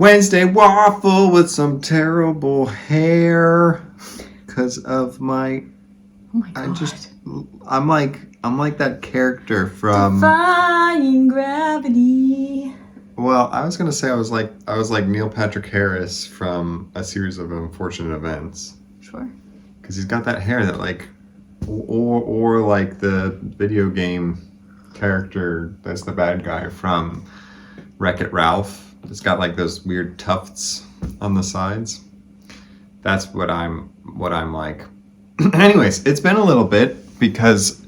Wednesday waffle with some terrible hair because of my. Oh my god! I'm like that character from Defying Gravity. Well, I was gonna say I was like Neil Patrick Harris from A Series of Unfortunate Events. Sure. Because he's got that hair that or like the video game character that's the bad guy from Wreck-It Ralph. It's got like those weird tufts on the sides. That's what I'm like. Anyways, it's been a little bit because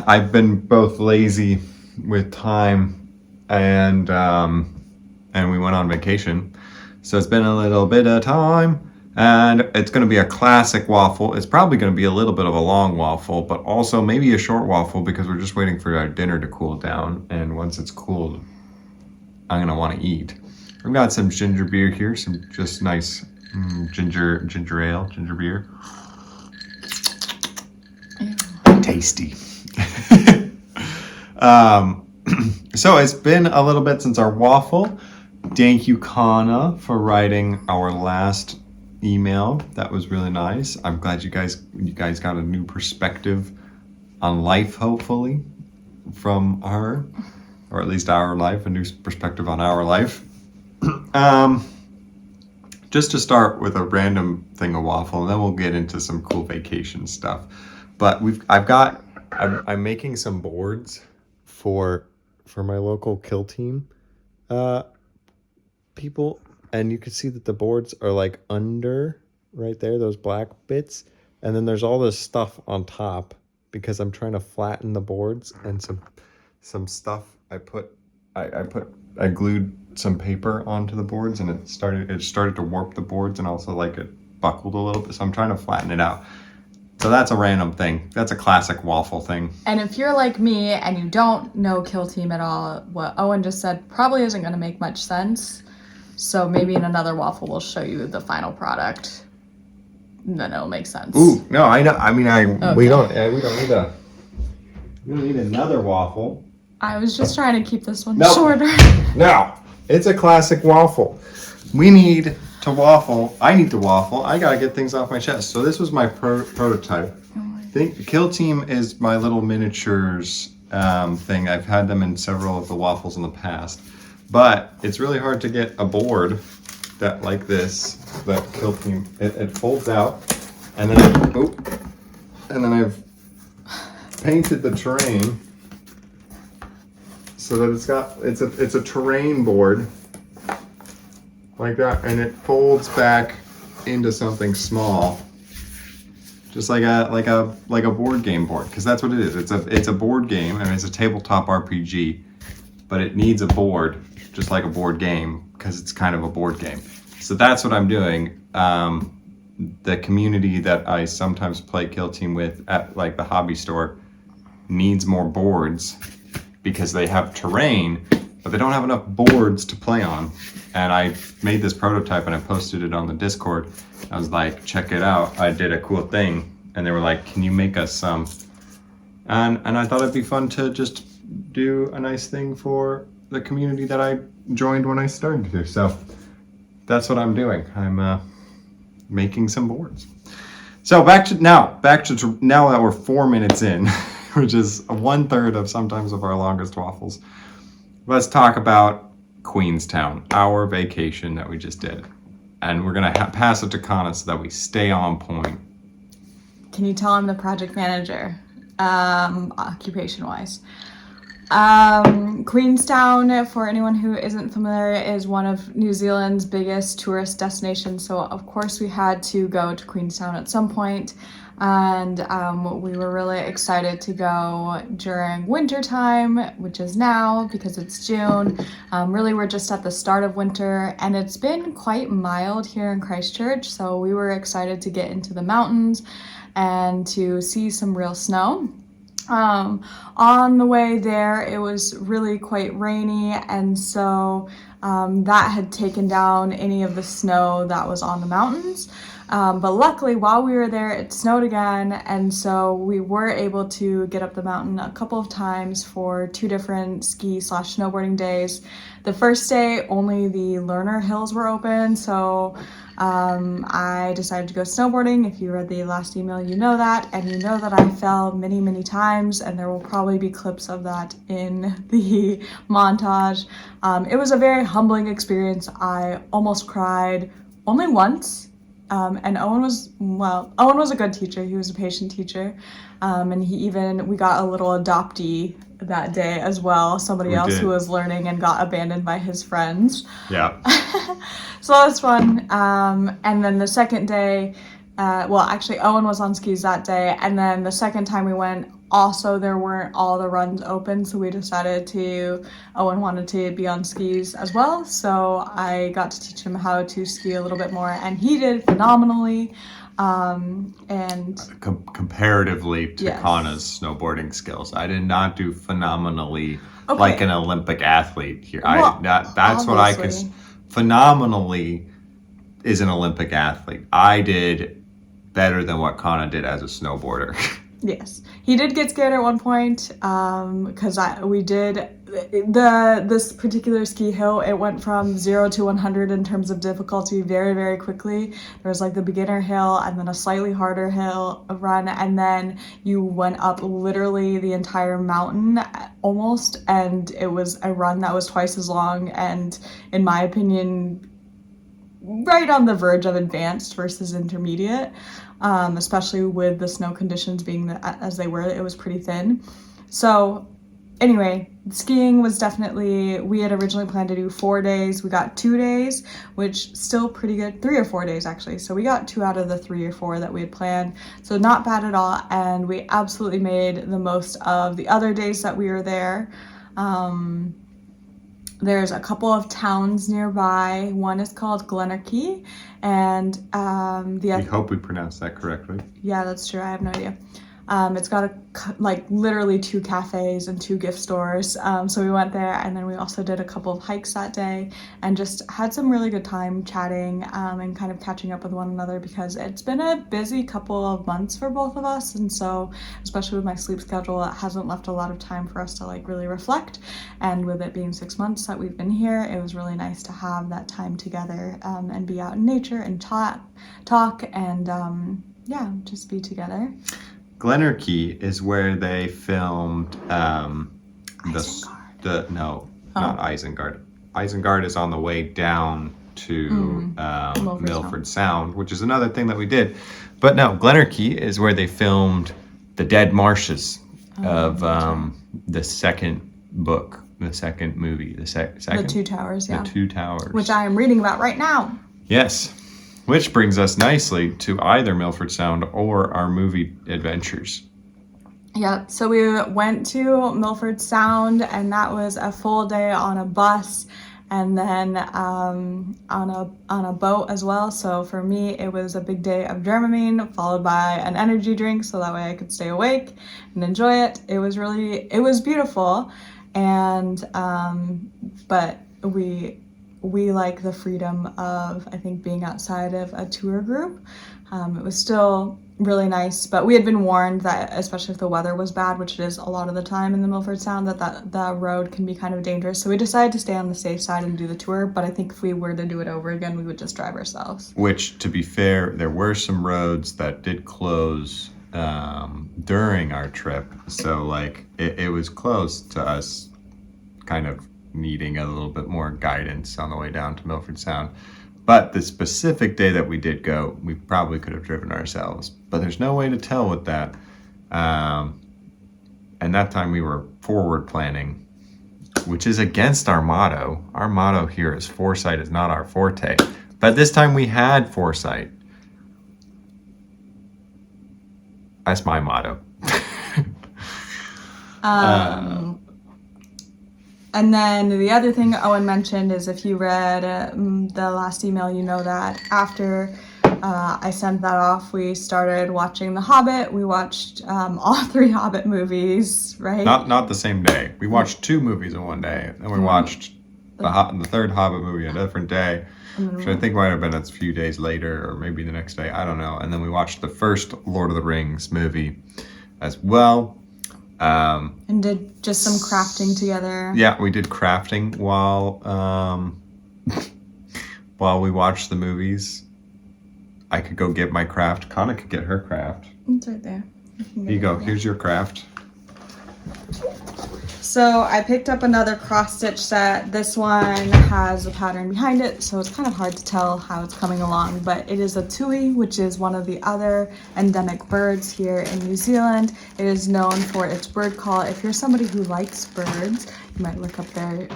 I've been both lazy with time and we went on vacation. So it's been a little bit of time. And it's going to be a classic waffle. It's probably going to be a little bit of a long waffle, but also maybe a short waffle because we're just waiting for our dinner to cool down. And once it's cooled, I'm going to want to eat. I've got some ginger beer here, some just nice ginger ale, ginger beer. Tasty. So it's been a little bit since our waffle. Thank you, Kana, for writing our last email. That was really nice. I'm glad you guys got a new perspective on life, hopefully, from her, or at least our life, a new perspective on our life. Just to start with a random thing of waffle, and then we'll get into some cool vacation stuff. But I'm making some boards for my local kill team people. And you can see that the boards are like under right there, those black bits. And then there's all this stuff on top because I'm trying to flatten the boards and some stuff I glued some paper onto the boards and it started to warp the boards and also like it buckled a little bit. So I'm trying to flatten it out. So that's a random thing. That's a classic waffle thing. And if you're like me and you don't know Kill Team at all, what Owen just said probably isn't going to make much sense. So maybe in another waffle, we'll show you the final product. And then it'll make sense. Ooh, no, I know. I mean, Okay. we don't need another waffle. I was just trying to keep this one Nope. shorter. No, it's a classic waffle. We need to waffle. I need to waffle. I gotta get things off my chest. So this was my prototype. Kill Team is my little miniatures thing. I've had them in several of the waffles in the past. But it's really hard to get a board that like this, that Kill Team. It folds out, and then I've painted the terrain so that it's a terrain board like that, and it folds back into something small, just like a board game board, because that's what it is. It's a board game, and it's a tabletop RPG, but it needs a board. Just like a board game, because it's kind of a board game. So that's what I'm doing. The community that I sometimes play Kill Team with at like the hobby store needs more boards because they have terrain, but they don't have enough boards to play on. And I made this prototype and I posted it on the Discord. I was like, check it out. I did a cool thing. And they were like, can you make us some? And I thought it'd be fun to just do a nice thing for the community that I joined when I started here. So that's what I'm doing. I'm making some boards. So back to now that we're 4 minutes in, which is 1/3 of sometimes of our longest waffles. Let's talk about Queenstown, our vacation that we just did. And we're gonna pass it to Kana so that we stay on point. Can you tell I'm the project manager, occupation-wise? Queenstown, for anyone who isn't familiar, is one of New Zealand's biggest tourist destinations. So of course we had to go to Queenstown at some point, and we were really excited to go during winter time, which is now because it's June. Really, we're just at the start of winter, and it's been quite mild here in Christchurch. So we were excited to get into the mountains and to see some real snow. On the way there, it was really quite rainy, and so that had taken down any of the snow that was on the mountains. But luckily, while we were there, it snowed again, and so we were able to get up the mountain a couple of times for 2 different ski/snowboarding days. The first day, only the learner hills were open, so I decided to go snowboarding. If you read the last email, you know that, and you know that I fell many, many times, and there will probably be clips of that in the montage. It was a very humbling experience. I almost cried only once. And Owen was a good teacher. He was a patient teacher. And we got a little adoptee that day as well. Somebody else who was learning and got abandoned by his friends. Yeah. So that was fun. And then the second day, actually Owen was on skis that day. And then the second time we went, also there weren't all the runs open, so we decided Owen wanted to be on skis as well, so I got to teach him how to ski a little bit more, and he did phenomenally. And comparatively to yes. Kana's snowboarding skills, I did not do phenomenally like an Olympic athlete here. That's what I could. Phenomenally is an Olympic athlete. I did better than what Kana did as a snowboarder. Yes, he did get scared at one point because we did this particular ski hill. It went from 0 to 100 in terms of difficulty very, very quickly. There was like the beginner hill and then a slightly harder hill run, and then you went up literally the entire mountain almost, and it was a run that was twice as long, and in my opinion, right on the verge of advanced versus intermediate, especially with the snow conditions being as they were. It was pretty thin. So anyway, skiing was definitely, we had originally planned to do 4 days. We got 2 days, which still pretty good. 3 or 4 days actually. So we got 2 out of the 3 or 4 that we had planned. So not bad at all. And we absolutely made the most of the other days that we were there. There's a couple of towns nearby. One is called Glenorchy, and we hope we pronounced that correctly. Yeah, that's true. I have no idea. It's got literally 2 cafes and 2 gift stores. So we went there, and then we also did a couple of hikes that day and just had some really good time chatting and kind of catching up with one another, because it's been a busy couple of months for both of us. And so, especially with my sleep schedule, it hasn't left a lot of time for us to really reflect. And with it being 6 months that we've been here, it was really nice to have that time together and be out in nature and talk and just be together. Glenorchy is where they filmed not Isengard. Isengard is on the way down to Milford Sound, which is another thing that we did. But no, Glenorchy is where they filmed the Dead Marshes of the second book, the second movie, the second. The Two Towers, yeah. The Two Towers. Which I am reading about right now. Yes. Which brings us nicely to either Milford Sound or our movie adventures. Yeah, so we went to Milford Sound, and that was a full day on a bus, and then on a boat as well. So for me, it was a big day of Dramamine followed by an energy drink, so that way I could stay awake and enjoy it. It was beautiful, and but we like the freedom of, I think, being outside of a tour group. It was still really nice, but we had been warned that, especially if the weather was bad, which it is a lot of the time in the Milford Sound, that road can be kind of dangerous. So we decided to stay on the safe side and do the tour, but I think if we were to do it over again, we would just drive ourselves. Which, to be fair, there were some roads that did close during our trip. So it was close to us kind of needing a little bit more guidance on the way down to Milford Sound. But the specific day that we did go, we probably could have driven ourselves, but there's no way to tell with that. And that time we were forward planning, which is against our motto. Our motto here is foresight is not our forte, but this time we had foresight. That's my motto. And then the other thing Owen mentioned is, if you read the last email, you know that after I sent that off, we started watching The Hobbit. We watched all 3 Hobbit movies, right? Not the same day. We watched 2 movies in one day, and we watched the third Hobbit movie a different day, which I think might have been a few days later or maybe the next day. I don't know. And then we watched the first Lord of the Rings movie as well. And did just some crafting together. Yeah, we did crafting while we watched the movies. I could go get my craft. Kana could get her craft. It's right there. Here you go. Here's your craft. So I picked up another cross stitch set. This one has a pattern behind it, so it's kind of hard to tell how it's coming along, but it is a tui, which is one of the other endemic birds here in New Zealand. It is known for its bird call. If you're somebody who likes birds, you might look up their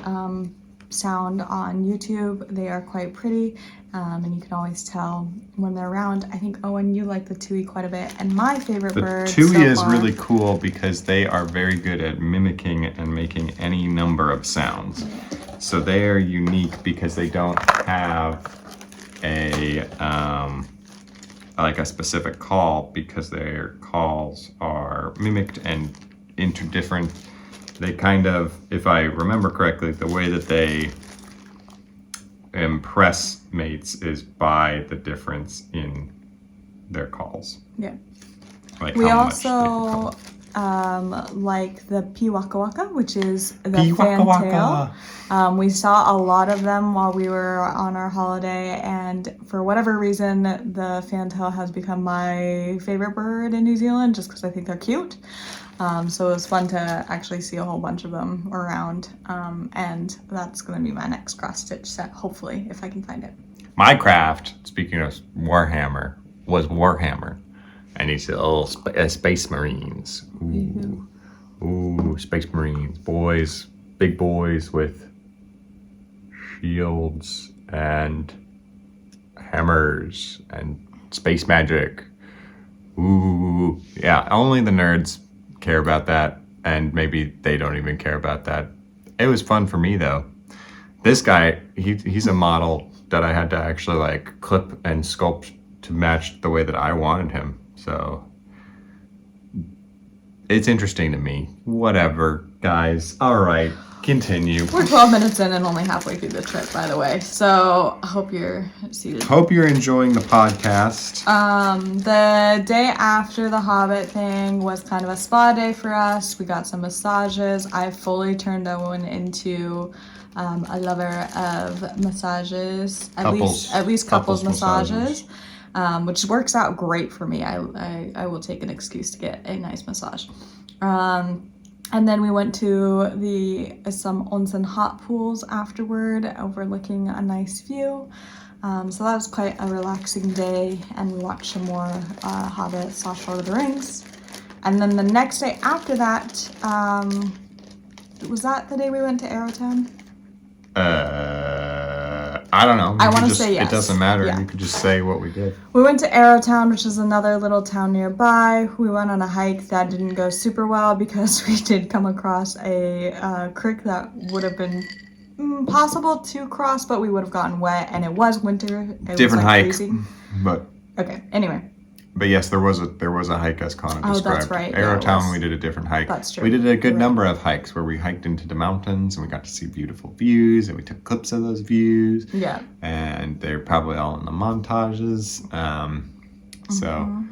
sound on YouTube. They are quite pretty, and you can always tell when they're around. I think, Owen, you like the tui quite a bit, and my favorite bird The tui so is far, really cool because they are very good at mimicking and making any number of sounds. So they are unique because they don't have a like a specific call, because their calls are mimicked and into different. They kind of, if I remember correctly, the way that they impress mates is by the difference in their calls. Yeah. Like We how much they can also call. like the pea waka waka, which is the Pea waka fantail. waka. We saw a lot of them while we were on our holiday, and for whatever reason, the fantail has become my favorite bird in New Zealand, just because I think they're cute. So it was fun to actually see a whole bunch of them around, and that's going to be my next cross stitch set, hopefully, if I can find it. My craft, speaking of Warhammer, was Warhammer. And he said, "Oh, Space Marines. Ooh, ooh, Space Marines. Boys, big boys with shields and hammers and space magic. Ooh, yeah, only the nerds care about that, and maybe they don't even care about that. It was fun for me, though. This guy, he's a model that I had to actually like clip and sculpt to match the way that I wanted him. So it's interesting to me. Whatever, guys. All right, continue. We're 12 minutes in and only halfway through the trip, by the way. So I hope you're seated. Hope you're enjoying the podcast. The day after the Hobbit thing was kind of a spa day for us. We got some massages. I fully turned Owen into a lover of massages, at least couples massages. Which works out great for me. I will take an excuse to get a nice massage. And then we went to some onsen hot pools afterward, overlooking a nice view. So that was quite a relaxing day, and we watched some more Hobbit / Lord of the Rings. And then the next day after that, was that the day we went to Arrowtown? I don't know. I want to say yes. It doesn't matter. Yeah. You could just say what we did. We went to Arrowtown, which is another little town nearby. We went on a hike that didn't go super well because we did come across a creek that would have been possible to cross, but we would have gotten wet, and it was winter. It Different was hike, freezing. but okay. Anyway. But yes, there was a hike as Kana described. Oh, that's right. Arrowtown, we did a different hike. That's true. We did a good number of hikes where we hiked into the mountains and we got to see beautiful views, and we took clips of those views. Yeah. And they're probably all in the montages. So.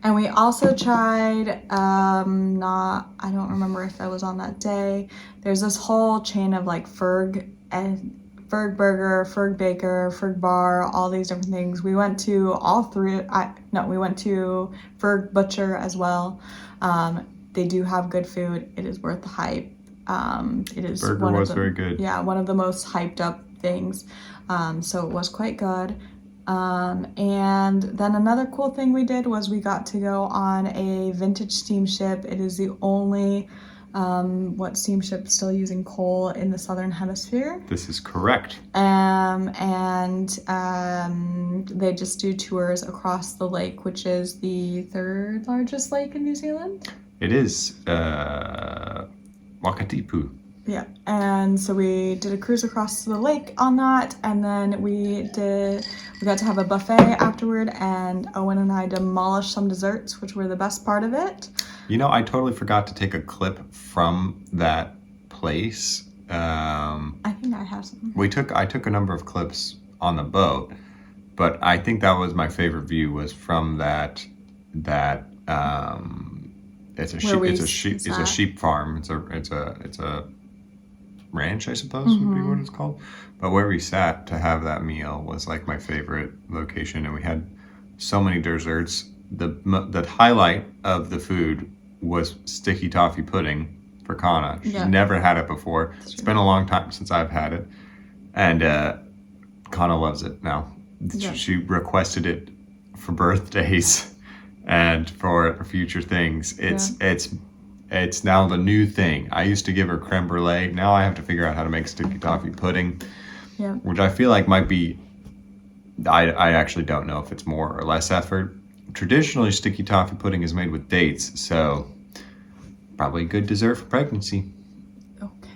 And we also tried, I don't remember if I was on that day. There's this whole chain of like Ferg Burger, Ferg Baker, Ferg Bar, all these different things. We went to all three. We went to Ferg Butcher as well. They do have good food. It is worth the hype. It is Burger was very good. Yeah, one of the most hyped up things. So it was quite good. And then another cool thing we did was we got to go on a vintage steamship. It is the only steamship still using coal in the southern hemisphere. This is correct. And they just do tours across the lake, which is the third largest lake in New Zealand. It is Wakatipu. Yeah, and so we did a cruise across the lake on that, and then we got to have a buffet afterward, and Owen and I demolished some desserts, which were the best part of it. You know, I totally forgot to take a clip from that place I think I have some. I took a number of clips on the boat, but I think that was my favorite view was from that it's a sheep farm. It's a ranch, I suppose would be what it's called. But where we sat to have that meal was like my favorite location, and we had so many desserts. The highlight of the food was sticky toffee pudding for Kana. She's never had it before. It's been a long time since I've had it, and Kana loves it now. She requested it for birthdays and for future things. It's now the new thing. I used to give her creme brulee. Now I have to figure out how to make sticky toffee pudding, which I feel like might be, I actually don't know if it's more or less effort. Traditionally, sticky toffee pudding is made with dates, so probably a good dessert for pregnancy. Okay.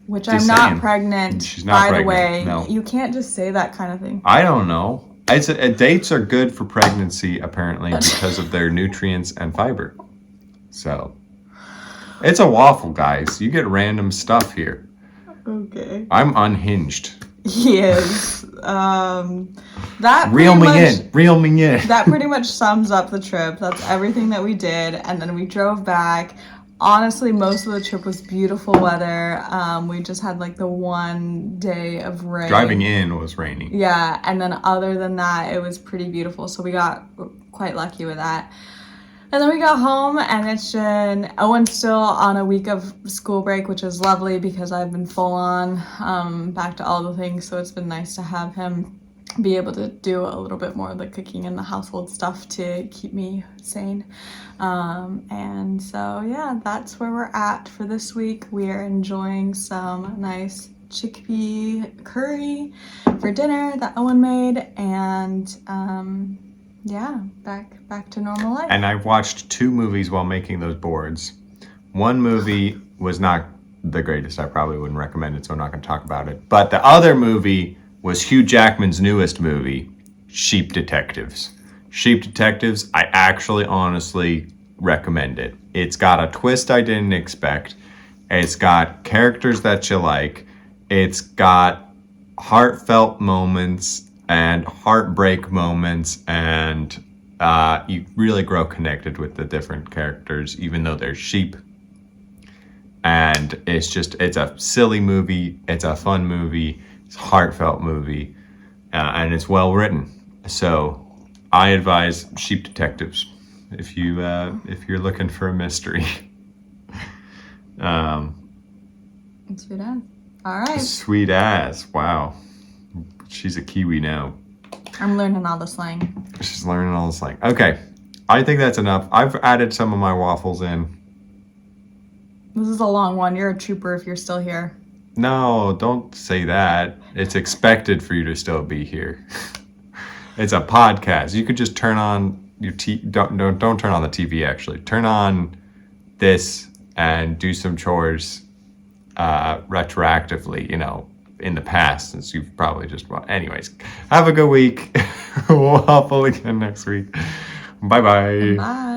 Which I'm not pregnant. She's not by pregnant. the way. No. You can't just say that kind of thing. I don't know. Dates are good for pregnancy, apparently, because of their nutrients and fiber. So, it's a waffle, guys. You get random stuff here. Okay. I'm unhinged. Yes. Reel me in. That pretty much sums up the trip. That's everything that we did, and then we drove back. Honestly, most of the trip was beautiful weather. We just had like the one day of rain. Driving in was rainy. Yeah, and then other than that, it was pretty beautiful. So we got quite lucky with that. And then we got home, and Owen's still on a week of school break, which is lovely because I've been full on back to all the things. So it's been nice to have him be able to do a little bit more of the cooking and the household stuff to keep me sane. And so, yeah, that's where we're at for this week. We are enjoying some nice chickpea curry for dinner that Owen made, and yeah, back to normal life. And I watched 2 movies while making those boards. One movie was not the greatest. I probably wouldn't recommend it, so I'm not going to talk about it. But the other movie was Hugh Jackman's newest movie, Sheep Detectives. Sheep Detectives, I actually honestly recommend it. It's got a twist I didn't expect. It's got characters that you like. It's got heartfelt moments and heartbreak moments, and you really grow connected with the different characters, even though they're sheep. And it's a silly movie, it's a fun movie, it's a heartfelt movie, and it's well written. So I advise Sheep Detectives if you're looking for a mystery. Sweet as. All right. Sweet as. Wow. She's a Kiwi now. I'm learning all the slang. She's learning all the slang. Okay. I think that's enough. I've added some of my waffles in. This is a long one. You're a trooper if you're still here. No, don't say that. It's expected for you to still be here. It's a podcast. You could just turn on your don't turn on the TV actually. Turn on this and do some chores retroactively, in the past, since you've probably just anyways. Have a good week. We'll waffle again next week. Bye-bye. Bye.